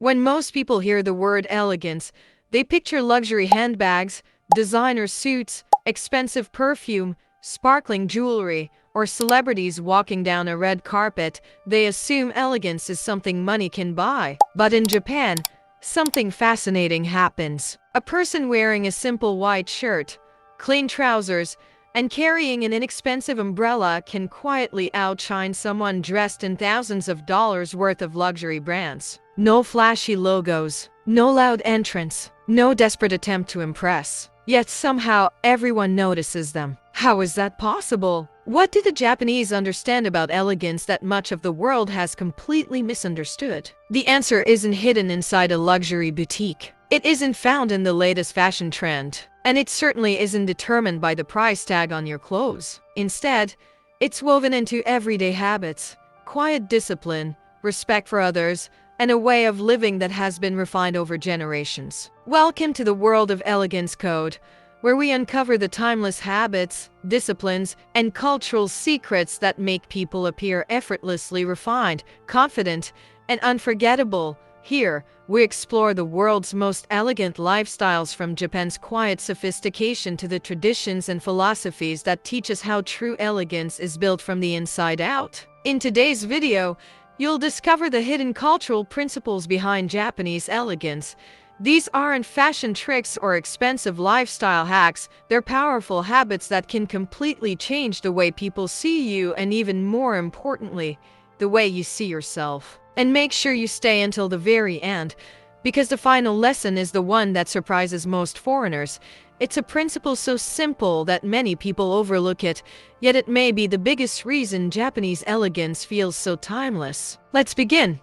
When most people hear the word elegance, they picture luxury handbags, designer suits, expensive perfume, sparkling jewelry, or celebrities walking down a red carpet. They assume elegance is something money can buy. But in Japan, something fascinating happens. A person wearing a simple white shirt, clean trousers, and carrying an inexpensive umbrella can quietly outshine someone dressed in thousands of dollars worth of luxury brands. No flashy logos, no loud entrance, no desperate attempt to impress. Yet somehow everyone notices them. How is that possible? What did the Japanese understand about elegance that much of the world has completely misunderstood? The answer isn't hidden inside a luxury boutique. It isn't found in the latest fashion trend. And it certainly isn't determined by the price tag on your clothes. Instead, it's woven into everyday habits, quiet discipline, respect for others, and a way of living that has been refined over generations. Welcome to the world of Elegance Code, where we uncover the timeless habits, disciplines, and cultural secrets that make people appear effortlessly refined, confident, and unforgettable. Here, we explore the world's most elegant lifestyles, from Japan's quiet sophistication to the traditions and philosophies that teach us how true elegance is built from the inside out. In today's video, you'll discover the hidden cultural principles behind Japanese elegance. These aren't fashion tricks or expensive lifestyle hacks, they're powerful habits that can completely change the way people see you and, even more importantly, the way you see yourself. And make sure you stay until the very end, because the final lesson is the one that surprises most foreigners. It's a principle so simple that many people overlook it, yet it may be the biggest reason Japanese elegance feels so timeless. Let's begin.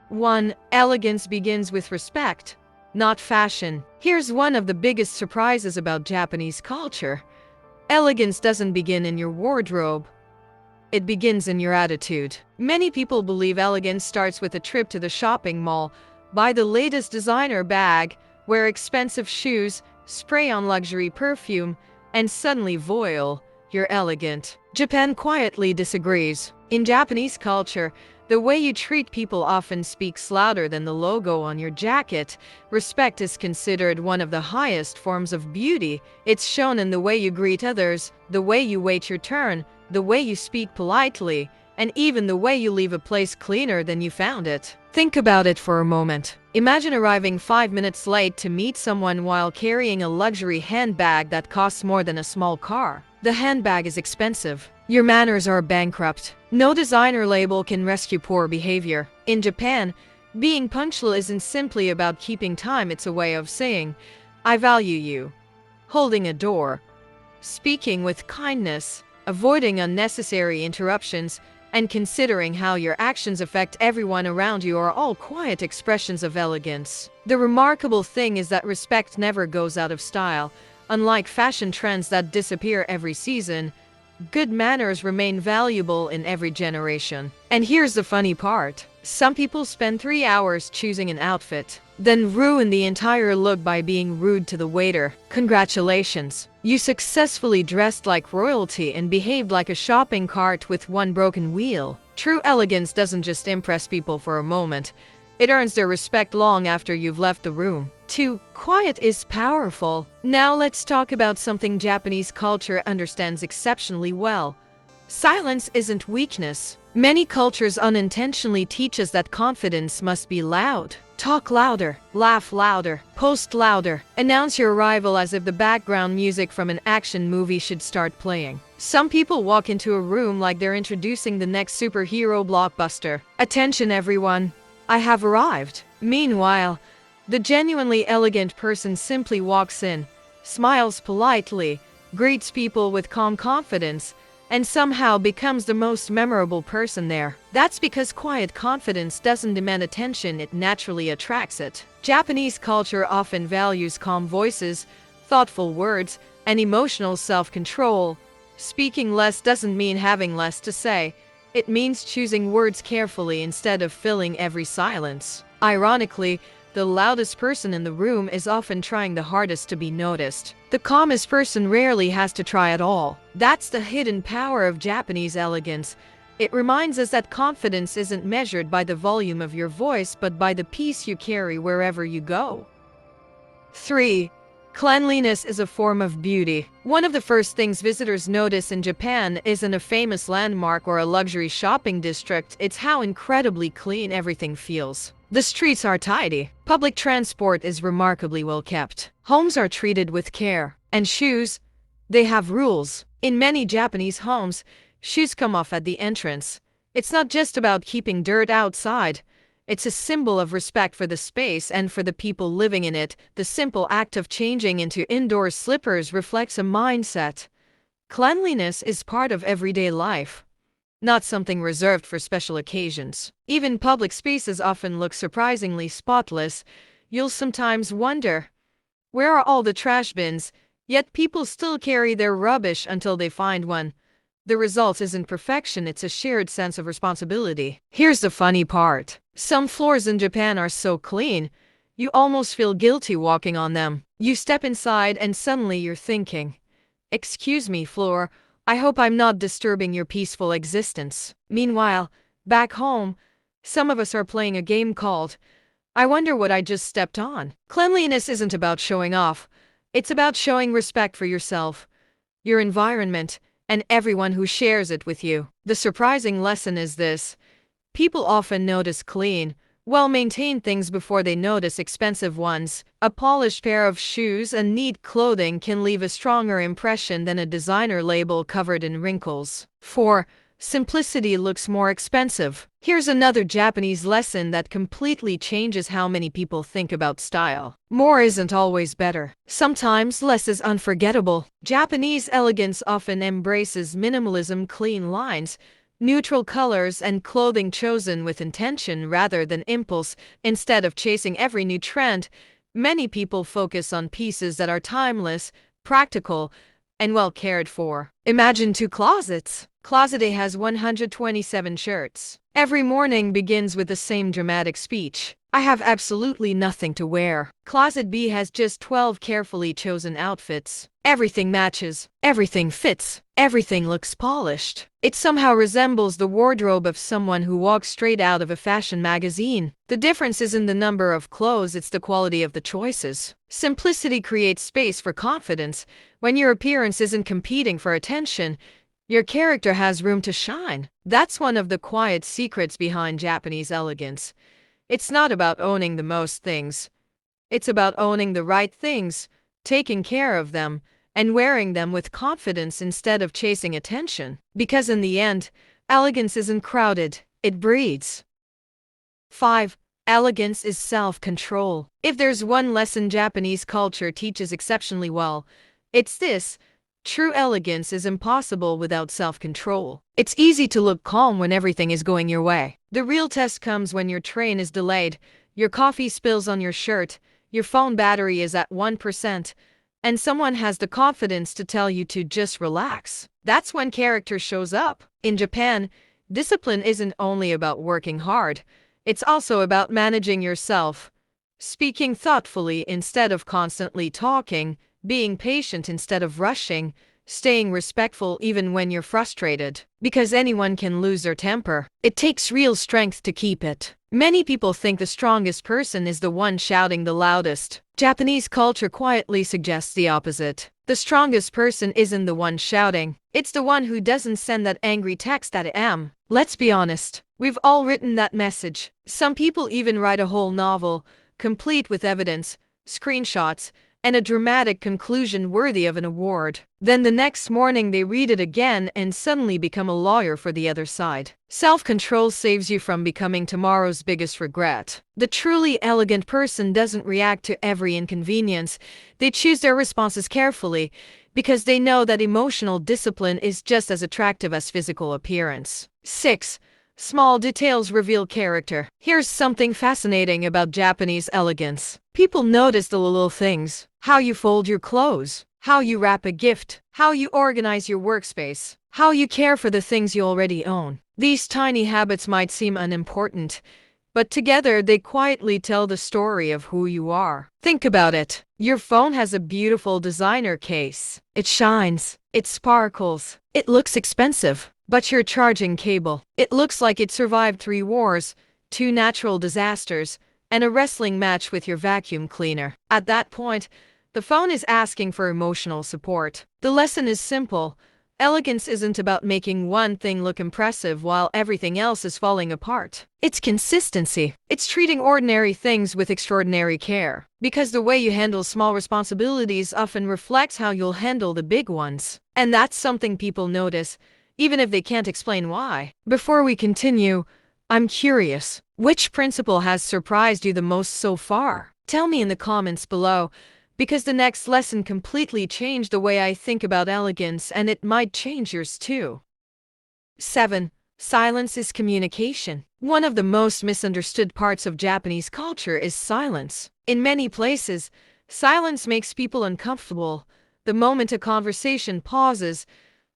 1. Elegance begins with respect, not fashion. Here's one of the biggest surprises about Japanese culture. Elegance doesn't begin in your wardrobe. It begins in your attitude. Many people believe elegance starts with a trip to the shopping mall, buy the latest designer bag, wear expensive shoes, spray on luxury perfume, and suddenly voila, you're elegant. Japan quietly disagrees. In Japanese culture, the way you treat people often speaks louder than the logo on your jacket. Respect is considered one of the highest forms of beauty. It's shown in the way you greet others, the way you wait your turn, the way you speak politely, and even the way you leave a place cleaner than you found it. Think about it for a moment. Imagine arriving 5 minutes late to meet someone while carrying a luxury handbag that costs more than a small car. The handbag is expensive. Your manners are bankrupt. No designer label can rescue poor behavior. In Japan, being punctual isn't simply about keeping time, it's a way of saying, I value you. Holding a door, speaking with kindness, avoiding unnecessary interruptions, and considering how your actions affect everyone around you are all quiet expressions of elegance. The remarkable thing is that respect never goes out of style. Unlike fashion trends that disappear every season, good manners remain valuable in every generation. And here's the funny part. Some people spend 3 hours choosing an outfit, then ruin the entire look by being rude to the waiter. Congratulations! You successfully dressed like royalty and behaved like a shopping cart with one broken wheel. True elegance doesn't just impress people for a moment. It earns their respect long after you've left the room. 2. Quiet is powerful. Now let's talk about something Japanese culture understands exceptionally well. Silence isn't weakness. Many cultures unintentionally teach us that confidence must be loud. Talk louder, laugh louder, post louder, announce your arrival as if the background music from an action movie should start playing. Some people walk into a room like they're introducing the next superhero blockbuster. Attention everyone, I have arrived. Meanwhile, the genuinely elegant person simply walks in, smiles politely, greets people with calm confidence, and somehow becomes the most memorable person there. That's because quiet confidence doesn't demand attention, it naturally attracts it. Japanese culture often values calm voices, thoughtful words, and emotional self-control. Speaking less doesn't mean having less to say. It means choosing words carefully instead of filling every silence. Ironically, the loudest person in the room is often trying the hardest to be noticed. The calmest person rarely has to try at all. That's the hidden power of Japanese elegance. It reminds us that confidence isn't measured by the volume of your voice but by the peace you carry wherever you go. 3. Cleanliness is a form of beauty. One of the first things visitors notice in Japan isn't a famous landmark or a luxury shopping district, it's how incredibly clean everything feels. The streets are tidy, public transport is remarkably well kept, homes are treated with care, and shoes, they have rules. In many Japanese homes, shoes come off at the entrance. It's not just about keeping dirt outside. It's a symbol of respect for the space and for the people living in it. The simple act of changing into indoor slippers reflects a mindset. Cleanliness is part of everyday life, not something reserved for special occasions. Even public spaces often look surprisingly spotless. You'll sometimes wonder, where are all the trash bins? Yet people still carry their rubbish until they find one. The result isn't perfection, it's a shared sense of responsibility. Here's the funny part. Some floors in Japan are so clean, you almost feel guilty walking on them. You step inside and suddenly you're thinking, "Excuse me, floor, I hope I'm not disturbing your peaceful existence." Meanwhile, back home, some of us are playing a game called, "I wonder what I just stepped on." Cleanliness isn't about showing off. It's about showing respect for yourself, your environment, and everyone who shares it with you. The surprising lesson is this: people often notice clean, well-maintained things before they notice expensive ones. A polished pair of shoes and neat clothing can leave a stronger impression than a designer label covered in wrinkles. 4. Simplicity looks more expensive. Here's another Japanese lesson that completely changes how many people think about style. More isn't always better. Sometimes less is unforgettable. Japanese elegance often embraces minimalism, clean lines, neutral colors, and clothing chosen with intention rather than impulse. Instead of chasing every new trend, many people focus on pieces that are timeless, practical, and well cared for. Imagine 2 closets. Closet A has 127 shirts. Every morning begins with the same dramatic speech, "I have absolutely nothing to wear." Closet B has just 12 carefully chosen outfits. Everything matches, everything fits, everything looks polished. It somehow resembles the wardrobe of someone who walks straight out of a fashion magazine. The difference isn't the number of clothes, it's the quality of the choices. Simplicity creates space for confidence. When your appearance isn't competing for attention, your character has room to shine. That's one of the quiet secrets behind Japanese elegance. It's not about owning the most things. It's about owning the right things, taking care of them, and wearing them with confidence instead of chasing attention. Because in the end, elegance isn't crowded, it breathes. 5. Elegance is self-control. If there's one lesson Japanese culture teaches exceptionally well, it's this: true elegance is impossible without self-control. It's easy to look calm when everything is going your way. The real test comes when your train is delayed, your coffee spills on your shirt, your phone battery is at 1%, and someone has the confidence to tell you to just relax. That's when character shows up. In Japan, discipline isn't only about working hard, it's also about managing yourself, speaking thoughtfully instead of constantly talking, being patient instead of rushing, staying respectful even when you're frustrated. Because anyone can lose their temper, it takes real strength to keep it. Many people think the strongest person is the one shouting the loudest. Japanese culture quietly suggests the opposite. The strongest person isn't the one shouting, it's the one who doesn't send that angry text at AM. Let's be honest, we've all written that message. Some people even write a whole novel, complete with evidence, screenshots, and a dramatic conclusion worthy of an award. Then the next morning they read it again and suddenly become a lawyer for the other side. Self-control saves you from becoming tomorrow's biggest regret. The truly elegant person doesn't react to every inconvenience. They choose their responses carefully because they know that emotional discipline is just as attractive as physical appearance. 6. Small details reveal character. Here's something fascinating about Japanese elegance. People notice the little things: how you fold your clothes, how you wrap a gift, how you organize your workspace, how you care for the things you already own. These tiny habits might seem unimportant, but together they quietly tell the story of who you are. Think about it. Your phone has a beautiful designer case. It shines, it sparkles, it looks expensive. but your charging cable. It looks like it survived 3 wars, 2 natural disasters, and a wrestling match with your vacuum cleaner. At that point, the phone is asking for emotional support. The lesson is simple. Elegance isn't about making one thing look impressive while everything else is falling apart. It's consistency. It's treating ordinary things with extraordinary care. Because the way you handle small responsibilities often reflects how you'll handle the big ones. And that's something people notice, even if they can't explain why. Before we continue, I'm curious, which principle has surprised you the most so far? Tell me in the comments below, because the next lesson completely changed the way I think about elegance, and it might change yours too. 7. Silence is communication. One of the most misunderstood parts of Japanese culture is silence. In many places, silence makes people uncomfortable. The moment a conversation pauses,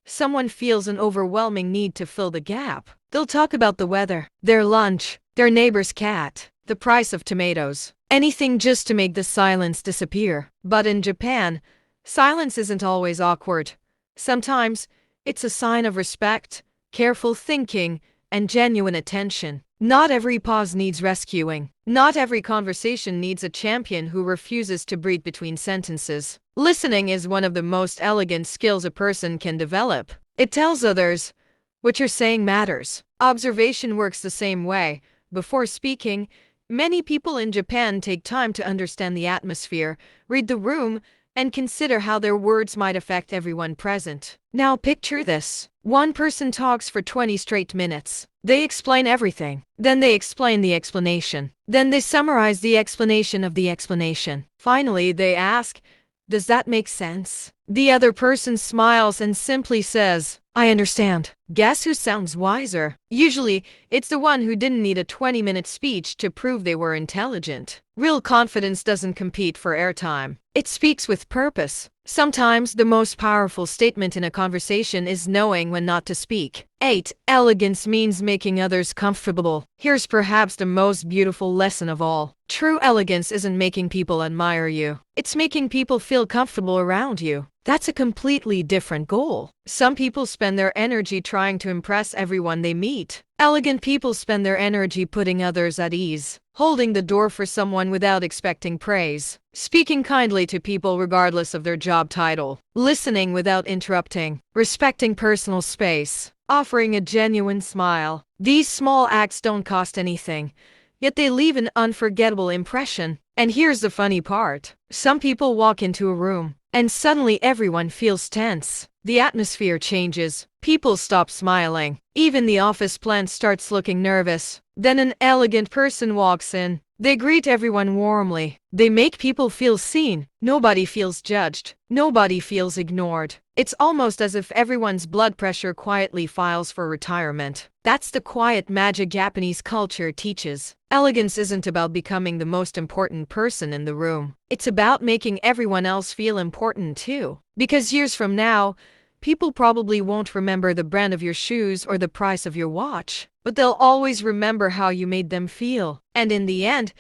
someone feels an overwhelming need to fill the gap. They'll talk about the weather, their lunch, their neighbor's cat, the price of tomatoes. Anything just to make the silence disappear. But in Japan, silence isn't always awkward. Sometimes, it's a sign of respect, careful thinking, and genuine attention. Not every pause needs rescuing. Not every conversation needs a champion who refuses to breathe between sentences. Listening is one of the most elegant skills a person can develop. It tells others, what you're saying matters. Observation works the same way. Before speaking, many people in Japan take time to understand the atmosphere, read the room, and consider how their words might affect everyone present. Now picture this. One person talks for 20 straight minutes. They explain everything. Then they explain the explanation. Then they summarize the explanation of the explanation. Finally, they ask, does that make sense? The other person smiles and simply says, I understand. Guess who sounds wiser? Usually, it's the one who didn't need a 20-minute speech to prove they were intelligent. Real confidence doesn't compete for airtime. It speaks with purpose. Sometimes the most powerful statement in a conversation is knowing when not to speak. 8. Elegance means making others comfortable. Here's perhaps the most beautiful lesson of all. True elegance isn't making people admire you. It's making people feel comfortable around you. That's a completely different goal. Some people spend their energy trying to impress everyone they meet. Elegant people spend their energy putting others at ease, holding the door for someone without expecting praise, speaking kindly to people regardless of their job title, listening without interrupting, respecting personal space, offering a genuine smile. These small acts don't cost anything, yet they leave an unforgettable impression. And here's the funny part. Some people walk into a room, and suddenly everyone feels tense. The atmosphere changes. People stop smiling. Even the office plant starts looking nervous. Then an elegant person walks in. They greet everyone warmly. They make people feel seen. Nobody feels judged. Nobody feels ignored. It's almost as if everyone's blood pressure quietly files for retirement. That's the quiet magic Japanese culture teaches. Elegance isn't about becoming the most important person in the room. It's about making everyone else feel important too. Because years from now, people probably won't remember the brand of your shoes or the price of your watch, but they'll always remember how you made them feel. And in the end,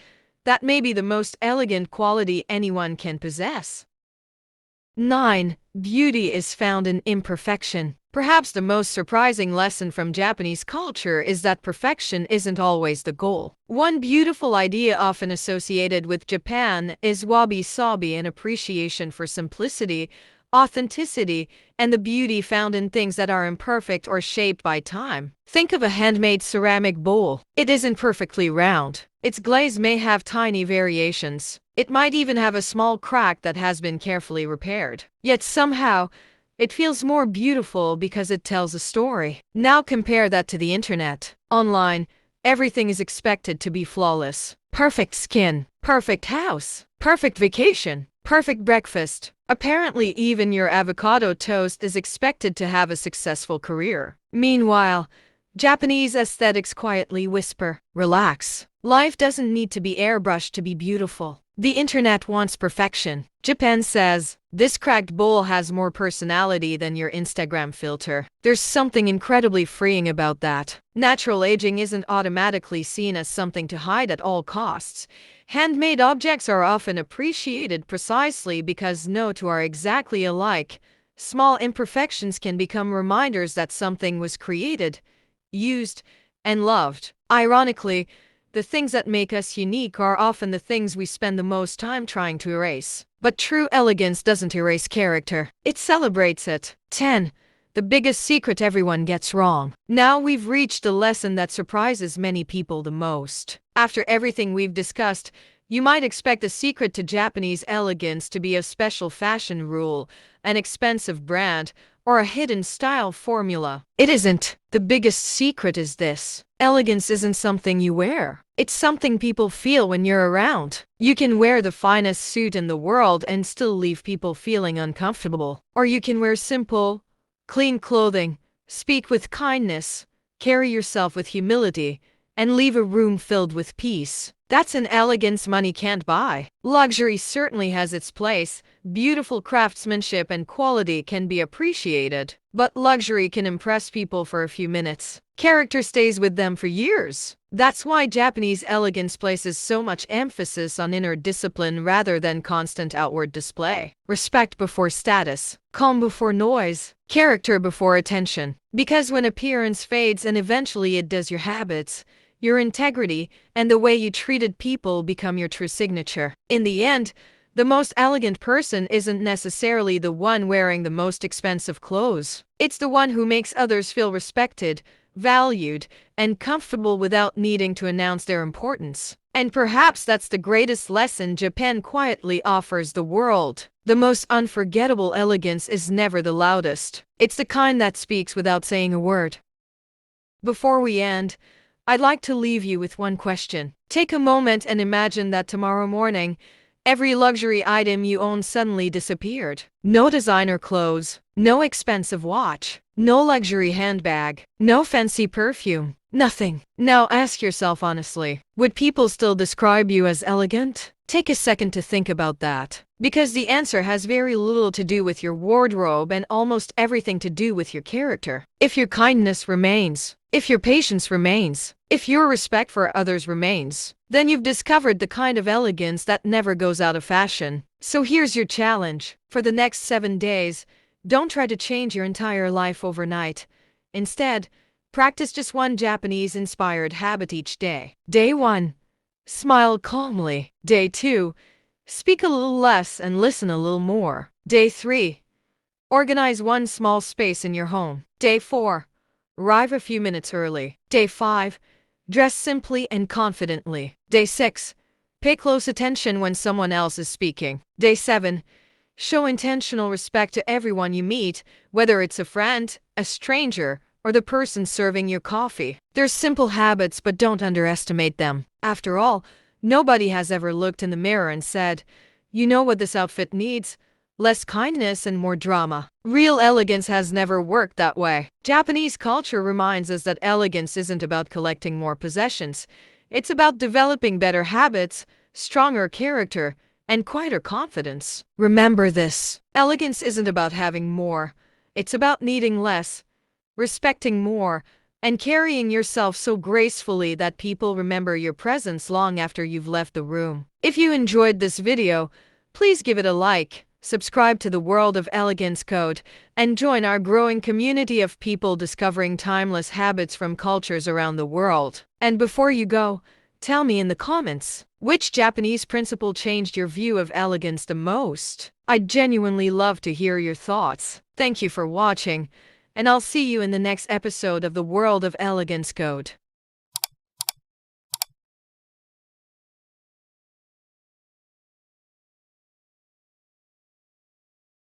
that may be the most elegant quality anyone can possess. 9. Beauty is found in imperfection. Perhaps the most surprising lesson from Japanese culture is that perfection isn't always the goal. One beautiful idea often associated with Japan is wabi-sabi, an appreciation for simplicity, authenticity, and the beauty found in things that are imperfect or shaped by time. Think of a handmade ceramic bowl. It isn't perfectly round. Its glaze may have tiny variations. It might even have a small crack that has been carefully repaired. Yet somehow, it feels more beautiful because it tells a story. Now compare that to the internet. Online, everything is expected to be flawless. Perfect skin, perfect house, perfect vacation, perfect breakfast. Apparently, even your avocado toast is expected to have a successful career. Meanwhile, Japanese aesthetics quietly whisper, relax. Life doesn't need to be airbrushed to be beautiful. The internet wants perfection. Japan says, this cracked bowl has more personality than your Instagram filter. There's something incredibly freeing about that. Natural aging isn't automatically seen as something to hide at all costs. Handmade objects are often appreciated precisely because no two are exactly alike. Small imperfections can become reminders that something was created, used, and loved. Ironically, the things that make us unique are often the things we spend the most time trying to erase. But true elegance doesn't erase character, it celebrates it. 10. The biggest secret everyone gets wrong. Now we've reached a lesson that surprises many people the most. After everything we've discussed, you might expect the secret to Japanese elegance to be a special fashion rule, an expensive brand, or a hidden style formula. It isn't. The biggest secret is this: elegance isn't something you wear. It's something people feel when you're around. You can wear the finest suit in the world and still leave people feeling uncomfortable. Or you can wear simple, clean clothing, speak with kindness, carry yourself with humility, and leave a room filled with peace. That's an elegance money can't buy. Luxury certainly has its place. Beautiful craftsmanship and quality can be appreciated. But luxury can impress people for a few minutes. Character stays with them for years. That's why Japanese elegance places so much emphasis on inner discipline rather than constant outward display. Respect before status. Calm before noise. Character before attention. Because when appearance fades and eventually it does, your habits, your integrity, and the way you treated people become your true signature. In the end, the most elegant person isn't necessarily the one wearing the most expensive clothes. It's the one who makes others feel respected, valued, and comfortable without needing to announce their importance. And perhaps that's the greatest lesson Japan quietly offers the world. The most unforgettable elegance is never the loudest. It's the kind that speaks without saying a word. Before we end, I'd like to leave you with one question. Take a moment and imagine that tomorrow morning, every luxury item you own suddenly disappeared. No designer clothes, no expensive watch, no luxury handbag, no fancy perfume, nothing. Now ask yourself honestly, would people still describe you as elegant? Take a second to think about that. Because the answer has very little to do with your wardrobe and almost everything to do with your character. If your kindness remains, if your patience remains, if your respect for others remains, then you've discovered the kind of elegance that never goes out of fashion. So here's your challenge. For the next 7 days, don't try to change your entire life overnight. Instead, practice just one Japanese-inspired habit each day. Day 1. Smile calmly. Day 2. Speak a little less and listen a little more. Day 3. Organize one small space in your home. Day 4. Arrive a few minutes early. Day 5. Dress simply and confidently. Day 6. Pay close attention when someone else is speaking. Day 7. Show intentional respect to everyone you meet, whether it's a friend, a stranger, or the person serving your coffee. They're simple habits, but don't underestimate them. After all, nobody has ever looked in the mirror and said, "You know what this outfit needs? Less kindness and more drama." Real elegance has never worked that way. Japanese culture reminds us that elegance isn't about collecting more possessions. It's about developing better habits, stronger character, and quieter confidence. Remember this: elegance isn't about having more. It's about needing less, respecting more, and carrying yourself so gracefully that people remember your presence long after you've left the room. If you enjoyed this video, please give it a like, subscribe to the World of Elegance Code, and join our growing community of people discovering timeless habits from cultures around the world. And before you go, tell me in the comments, which Japanese principle changed your view of elegance the most? I'd genuinely love to hear your thoughts. Thank you for watching, and I'll see you in the next episode of the World of Elegance Code.